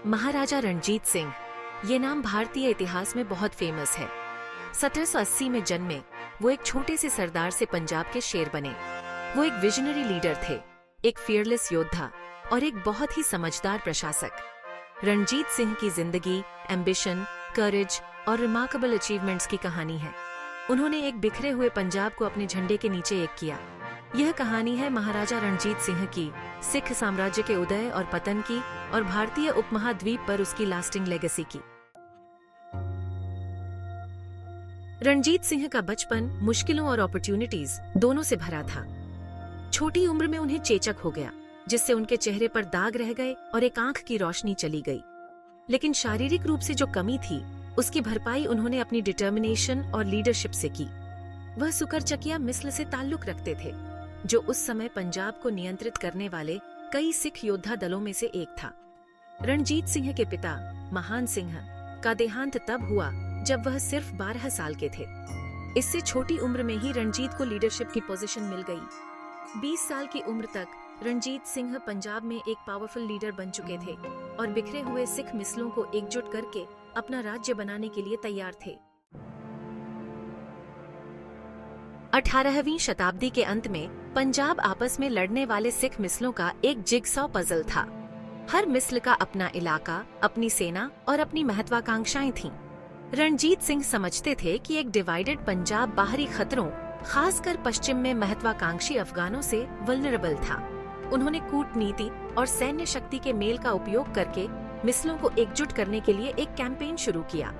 महाराजा रणजीत सिंह, ये नाम भारतीय इतिहास में बहुत फेमस है। 1780 में जन्मे वो एक छोटे से सरदार से पंजाब के शेर बने। वो एक विजनरी लीडर थे, एक फियरलेस योद्धा और एक बहुत ही समझदार प्रशासक। रणजीत सिंह की जिंदगी एम्बिशन, करेज और रिमार्केबल अचीवमेंट्स की कहानी है। उन्होंने एक बिखरे हुए पंजाब को अपने झंडे के नीचे एक किया। यह कहानी है महाराजा रणजीत सिंह की, सिख साम्राज्य के उदय और पतन की, और भारतीय उपमहाद्वीप पर उसकी लास्टिंग लेगेसी की। रणजीत सिंह का बचपन मुश्किलों और अपॉर्चुनिटीज दोनों से भरा था। छोटी उम्र में उन्हें चेचक हो गया, जिससे उनके चेहरे पर दाग रह गए और एक आंख की रोशनी चली गई। लेकिन शारीरिक रूप से जो कमी थी, उसकी भरपाई उन्होंने अपनी डिटर्मिनेशन और लीडरशिप से की। वह सुकरचकिया मिस्र से ताल्लुक रखते थे, जो उस समय पंजाब को नियंत्रित करने वाले कई सिख योद्धा दलों में से एक था। रणजीत सिंह के पिता महान सिंह का देहांत तब हुआ जब वह सिर्फ 12 साल के थे। इससे छोटी उम्र में ही रणजीत को लीडरशिप की पोजीशन मिल गई। 20 साल की उम्र तक रणजीत सिंह पंजाब में एक पावरफुल लीडर बन चुके थे और बिखरे हुए सिख मिसलों को एकजुट करके अपना राज्य बनाने के लिए तैयार थे। 18वीं शताब्दी के अंत में पंजाब आपस में लड़ने वाले सिख मिसलों का एक जिगसॉ पजल था। हर मिसल का अपना इलाका, अपनी सेना और अपनी महत्वाकांक्षाएं थीं। रणजीत सिंह समझते थे कि एक डिवाइडेड पंजाब बाहरी खतरों, खासकर पश्चिम में महत्वाकांक्षी अफगानों से वल्नरेबल था। उन्होंने कूटनीति और सैन्य शक्ति के मेल का उपयोग करके मिसलों को एकजुट करने के लिए एक कैंपेन शुरू किया।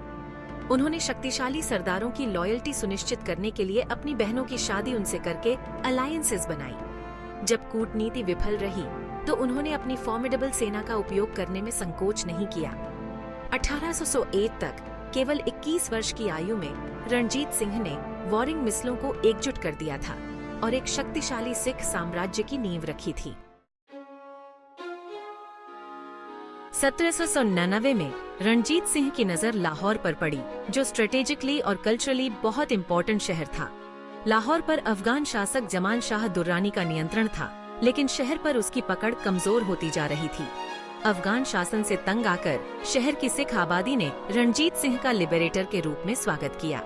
उन्होंने शक्तिशाली सरदारों की लॉयल्टी सुनिश्चित करने के लिए अपनी बहनों की शादी उनसे करके अलायंसेस बनाई। जब कूटनीति विफल रही तो उन्होंने अपनी फॉर्मिडेबल सेना का उपयोग करने में संकोच नहीं किया। 1801 तक केवल 21 वर्ष की आयु में रणजीत सिंह ने वॉरिंग मिसलों को एकजुट कर दिया था और एक शक्तिशाली सिख साम्राज्य की नींव रखी थी। 1799 में रणजीत सिंह की नजर लाहौर पर पड़ी, जो स्ट्रेटेजिकली और कल्चरली बहुत इम्पोर्टेंट शहर था। लाहौर पर अफगान शासक जमान शाह दुर्रानी का नियंत्रण था, लेकिन शहर पर उसकी पकड़ कमजोर होती जा रही थी। अफगान शासन से तंग आकर शहर की सिख आबादी ने रणजीत सिंह का लिबरेटर के रूप में स्वागत किया।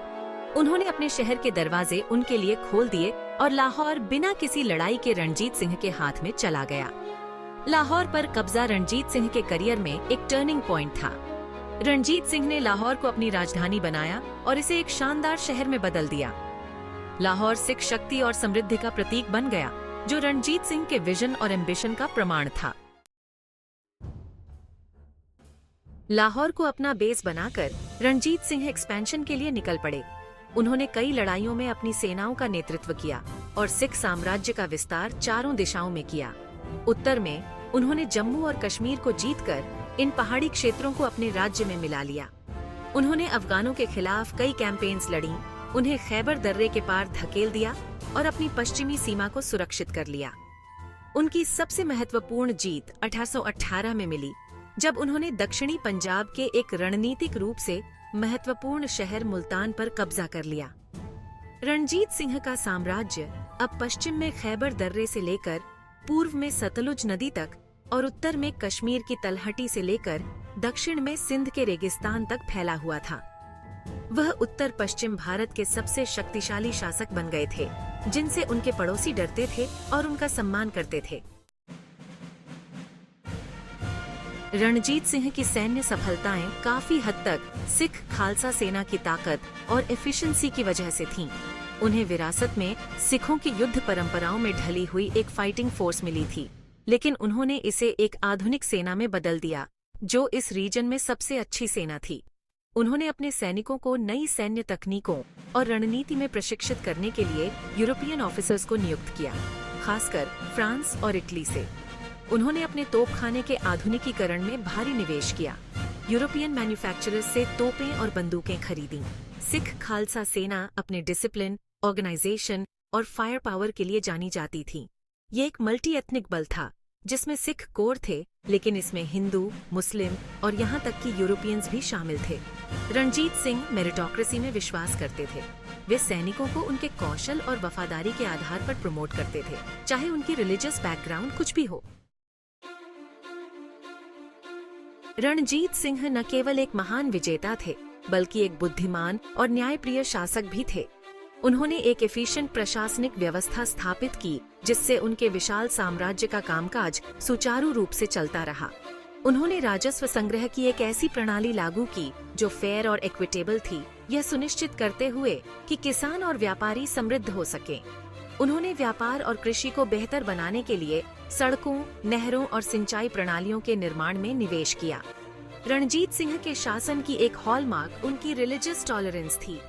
उन्होंने अपने शहर के दरवाजे उनके लिए खोल दिए और लाहौर बिना किसी लड़ाई के रणजीत सिंह के हाथ में चला गया। लाहौर पर कब्जा रणजीत सिंह के करियर में एक टर्निंग पॉइंट था। रणजीत सिंह ने लाहौर को अपनी राजधानी बनाया और इसे एक शानदार शहर में बदल दिया। लाहौर सिख शक्ति और समृद्धि का प्रतीक बन गया, जो रणजीत सिंह के विजन और एम्बिशन का प्रमाण था। लाहौर को अपना बेस बनाकर रणजीत सिंह एक्सपेंशन के लिए निकल पड़े। उन्होंने कई लड़ाइयों में अपनी सेनाओं का नेतृत्व किया और सिख साम्राज्य का विस्तार चारों दिशाओं में किया। उत्तर में उन्होंने जम्मू और कश्मीर को जीतकर इन पहाड़ी क्षेत्रों को अपने राज्य में मिला लिया। उन्होंने अफगानों के खिलाफ कई कैंपेन्स लड़ी, उन्हें खैबर दर्रे के पार धकेल दिया और अपनी पश्चिमी सीमा को सुरक्षित कर लिया। उनकी सबसे महत्वपूर्ण जीत 1818 में मिली, जब उन्होंने दक्षिणी पंजाब के एक रणनीतिक रूप से महत्वपूर्ण शहर मुल्तान पर कब्जा कर लिया। रणजीत सिंह का साम्राज्य अब पश्चिम में खैबर दर्रे से लेकर पूर्व में सतलुज नदी तक और उत्तर में कश्मीर की तलहटी से लेकर दक्षिण में सिंध के रेगिस्तान तक फैला हुआ था। वह उत्तर पश्चिम भारत के सबसे शक्तिशाली शासक बन गए थे, जिनसे उनके पड़ोसी डरते थे और उनका सम्मान करते थे। रणजीत सिंह की सैन्य सफलताएं काफी हद तक सिख खालसा सेना की ताकत और एफिशिएंसी की वजह से थीं। उन्हें विरासत में सिखों की युद्ध परंपराओं में ढली हुई एक फाइटिंग फोर्स मिली थी, लेकिन उन्होंने इसे एक आधुनिक सेना में बदल दिया, जो इस रीजन में सबसे अच्छी सेना थी। उन्होंने अपने सैनिकों को नई सैन्य तकनीकों और रणनीति में प्रशिक्षित करने के लिए यूरोपियन ऑफिसर्स को नियुक्त किया, खासकर फ्रांस और इटली से। उन्होंने अपने तोपखाने के आधुनिकीकरण में भारी निवेश किया। यूरोपियन मैन्युफैक्चरर्स से तोपें और बंदूकें खरीदी। सिख खालसा सेना अपने डिसिप्लिन, ऑर्गेनाइजेशन और फायर पावर के लिए जानी जाती थी। ये एक मल्टी एथनिक बल था, जिसमें सिख कोर थे, लेकिन इसमें हिंदू, मुस्लिम और यहाँ तक कि यूरोपियंस भी शामिल थे। रणजीत सिंह मेरिटोक्रेसी में विश्वास करते थे। वे सैनिकों को उनके कौशल और वफादारी के आधार पर प्रमोट करते थे, चाहे उनकी रिलीजियस बैकग्राउंड कुछ भी हो। रणजीत सिंह न केवल एक महान विजेता थे, बल्कि एक बुद्धिमान और न्यायप्रिय शासक भी थे। उन्होंने एक एफिशिएंट प्रशासनिक व्यवस्था स्थापित की, जिससे उनके विशाल साम्राज्य का कामकाज सुचारू रूप से चलता रहा। उन्होंने राजस्व संग्रह की एक ऐसी प्रणाली लागू की जो फेयर और इक्विटेबल थी, यह सुनिश्चित करते हुए कि किसान और व्यापारी समृद्ध हो सकें। उन्होंने व्यापार और कृषि को बेहतर बनाने के लिए सड़कों, नहरों और सिंचाई प्रणालियों के निर्माण में निवेश किया। रणजीत सिंह के शासन की एक हॉलमार्क उनकी रिलीजियस टॉलरेंस थी।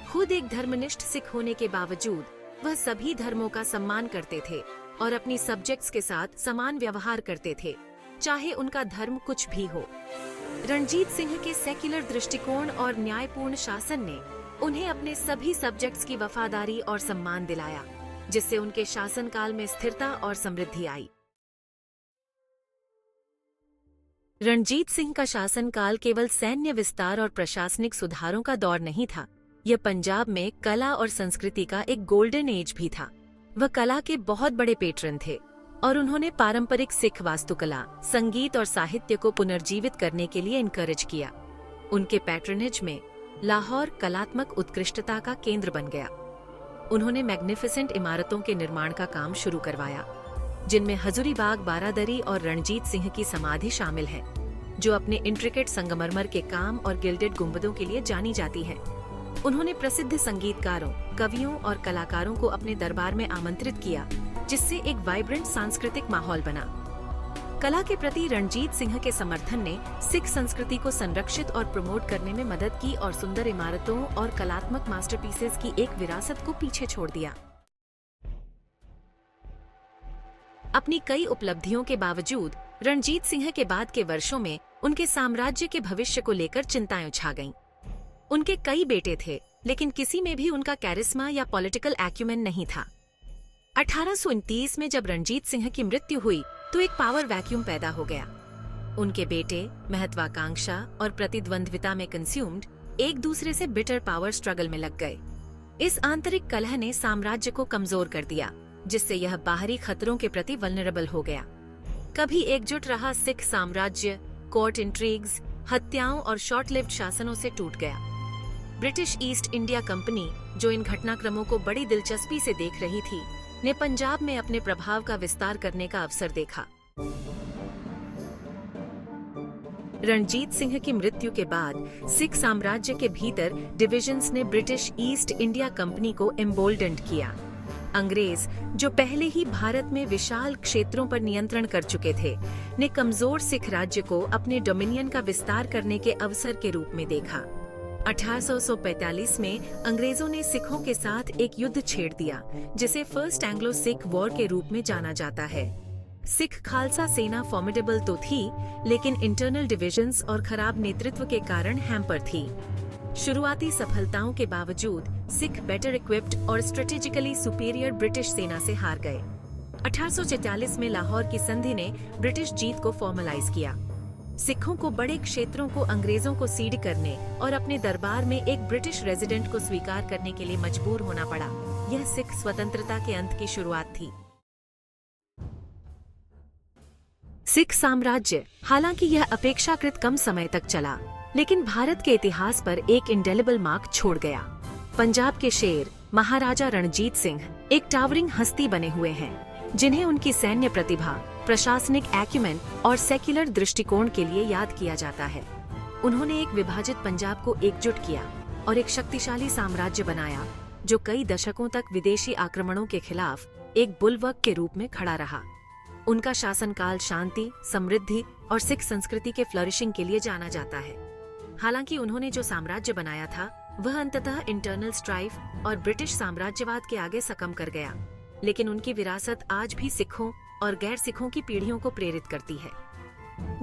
खुद एक धर्मनिष्ठ सिख होने के बावजूद वह सभी धर्मों का सम्मान करते थे और अपनी सब्जेक्ट्स के साथ समान व्यवहार करते थे, चाहे उनका धर्म कुछ भी हो। रणजीत सिंह के सेक्युलर दृष्टिकोण और न्यायपूर्ण शासन ने उन्हें अपने सभी सब्जेक्ट्स की वफादारी और सम्मान दिलाया, जिससे उनके शासनकाल में स्थिरता और समृद्धि आई। रणजीत सिंह का शासनकाल केवल सैन्य विस्तार और प्रशासनिक सुधारों का दौर नहीं था, यह पंजाब में कला और संस्कृति का एक गोल्डन एज भी था। वह कला के बहुत बड़े पेट्रन थे और उन्होंने पारंपरिक सिख वास्तुकला, संगीत और साहित्य को पुनर्जीवित करने के लिए इनकरेज किया। उनके पैट्रनेज में लाहौर कलात्मक उत्कृष्टता का केंद्र बन गया। उन्होंने मैग्निफिसेंट इमारतों के निर्माण का काम शुरू करवाया, जिनमें हजूरी बाग, बारादरी और रणजीत सिंह की समाधि शामिल है, जो अपने इंट्रिकेट संगमरमर के काम और गिल्डेड गुंबदों के लिए जानी जाती है। उन्होंने प्रसिद्ध संगीतकारों, कवियों और कलाकारों को अपने दरबार में आमंत्रित किया, जिससे एक वाइब्रेंट सांस्कृतिक माहौल बना। कला के प्रति रणजीत सिंह के समर्थन ने सिख संस्कृति को संरक्षित और प्रमोट करने में मदद की और सुंदर इमारतों और कलात्मक मास्टरपीसेस की एक विरासत को पीछे छोड़ दिया। अपनी कई उपलब्धियों के बावजूद रणजीत सिंह के बाद के वर्षों में उनके साम्राज्य के भविष्य को लेकर चिंताएं छा गईं। उनके कई बेटे थे, लेकिन किसी में भी उनका कैरिस्मा या पॉलिटिकल एक्यूमेन नहीं था। 1829 में जब रणजीत सिंह की मृत्यु हुई तो एक पावर वैक्यूम पैदा हो गया। उनके बेटे महत्वाकांक्षा और प्रतिद्वंद्विता में कंज्यूम्ड एक दूसरे से बिटर पावर स्ट्रगल में लग गए। इस आंतरिक कलह ने साम्राज्य को कमजोर कर दिया, जिससे यह बाहरी खतरों के प्रति वल्नरेबल हो गया। कभी एकजुट रहा सिख साम्राज्य कोर्ट इंट्रीग्स, हत्याओं और शॉर्ट लिव्ड शासनों से टूट गया। ब्रिटिश ईस्ट इंडिया कंपनी, जो इन घटनाक्रमों को बड़ी दिलचस्पी से देख रही थी, ने पंजाब में अपने प्रभाव का विस्तार करने का अवसर देखा। रणजीत सिंह की मृत्यु के बाद सिख साम्राज्य के भीतर डिविजन्स ने ब्रिटिश ईस्ट इंडिया कंपनी को एम्बोल्डेंड किया। अंग्रेज, जो पहले ही भारत में विशाल क्षेत्रों पर नियंत्रण कर चुके थे, ने कमजोर सिख राज्य को अपने डोमिनियन का विस्तार करने के अवसर के रूप में देखा। 1845 में अंग्रेजों ने सिखों के साथ एक युद्ध छेड़ दिया, जिसे फर्स्ट एंग्लो सिख वॉर के रूप में जाना जाता है। सिख खालसा सेना फॉर्मिडेबल तो थी, लेकिन इंटरनल डिविजन्स और खराब नेतृत्व के कारण हैम्पर थी। शुरुआती सफलताओं के बावजूद सिख बेटर इक्विप्ड और स्ट्रेटेजिकली सुपीरियर ब्रिटिश सेना से हार गए। 1846 में लाहौर की संधि ने ब्रिटिश जीत को फॉर्मलाइज किया। सिखों को बड़े क्षेत्रों को अंग्रेजों को सीड करने और अपने दरबार में एक ब्रिटिश रेजिडेंट को स्वीकार करने के लिए मजबूर होना पड़ा। यह सिख स्वतंत्रता के अंत की शुरुआत थी। सिख साम्राज्य, हालांकि यह अपेक्षाकृत कम समय तक चला, लेकिन भारत के इतिहास पर एक इंडेलिबल मार्क छोड़ गया। पंजाब के शेर महाराजा रणजीत सिंह एक टावरिंग हस्ती बने हुए हैं, जिन्हें उनकी सैन्य प्रतिभा, प्रशासनिक एक्यूमेन और सेक्युलर दृष्टिकोण के लिए याद किया जाता है। उन्होंने एक विभाजित पंजाब को एकजुट किया और एक शक्तिशाली साम्राज्य बनाया, जो कई दशकों तक विदेशी आक्रमणों के खिलाफ एक बुलवर्क के रूप में खड़ा रहा। उनका शासनकाल शांति, समृद्धि और सिख संस्कृति के फ्लरिशिंग के लिए जाना जाता है। हालांकि उन्होंने जो साम्राज्य बनाया था, वह अंततः इंटरनल स्ट्राइफ और ब्रिटिश साम्राज्यवाद के आगे सकम कर गया, लेकिन उनकी विरासत आज भी सिखों और गैर सिखों की पीढ़ियों को प्रेरित करती है।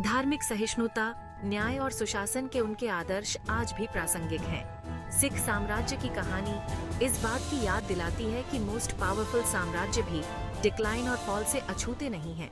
धार्मिक सहिष्णुता, न्याय और सुशासन के उनके आदर्श आज भी प्रासंगिक हैं। सिख साम्राज्य की कहानी इस बात की याद दिलाती है कि मोस्ट पावरफुल साम्राज्य भी डिक्लाइन और फॉल से अछूते नहीं हैं।